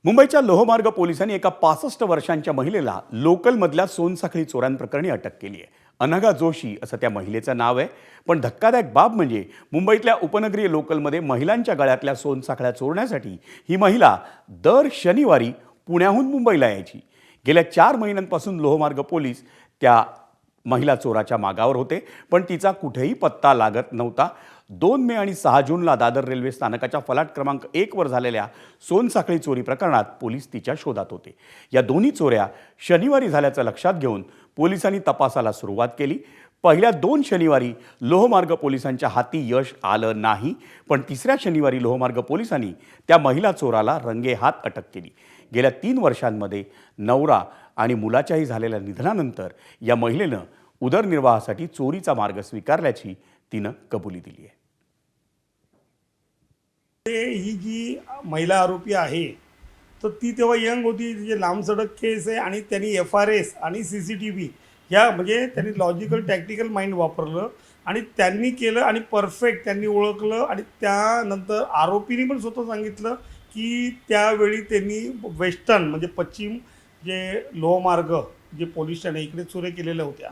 मुंबईच्या लोहमार्ग पोलिसांनी एका 65 वर्षांच्या महिलेला लोकलमधल्या सोनसाखळी चोऱ्यांप्रकरणी अटक केली आहे. अनघा जोशी असं त्या महिलेचं नाव आहे. पण धक्कादायक बाब म्हणजे मुंबईतल्या उपनगरीय लोकलमध्ये महिलांच्या गळ्यातल्या सोनसाखळ्या चोरण्यासाठी ही महिला दर शनिवारी पुण्याहून मुंबईला यायची. गेल्या 4 महिन्यांपासून लोहमार्ग पोलीस त्या महिला चोराच्या मागावर होते, पण तिचा कुठेही पत्ता लागत नव्हता. 2 मे आणि 6 जूनला दादर रेल्वे स्थानकाच्या फलाट क्रमांक 1 वर झालेल्या सोनसाखळी चोरी प्रकरणात पोलीस तिच्या शोधात होते. या दोन्ही चोऱ्या शनिवारी झाल्याचं लक्षात घेऊन पोलिसांनी तपासाला सुरुवात केली. पहिल्या 2 शनिवारी लोहमार्ग पोलिसांच्या हाती यश आलं नाही, पण तिसऱ्या शनिवारी लोहमार्ग पोलिसांनी त्या महिला चोराला रंगेहात अटक केली. गेल्या 3 वर्षांमध्ये नवरा आणि मुलाच्याही झालेल्या निधनानंतर या महिलेनं उदरनिर्वाहासाठी चोरीचा मार्ग स्वीकारल्याची तिनं कबुली दिली आहे. ही जी महिला आरोपी आहे तर ती तेव्हा यंग होती, तिचे लांबसडक केस आहे आणि त्यांनी FRS आणि CCTV ह्या म्हणजे त्यांनी लॉजिकल टॅक्टिकल माइंड वापरलं आणि त्यांनी केलं आणि परफेक्ट त्यांनी ओळखलं. आणि त्यानंतर आरोपीने पण स्वतः सांगितलं की त्यावेळी त्यांनी वेस्टर्न म्हणजे पश्चिम जे लोहमार्ग जे पोलीस ठाणे इकडे चोऱ्या केलेल्या होत्या.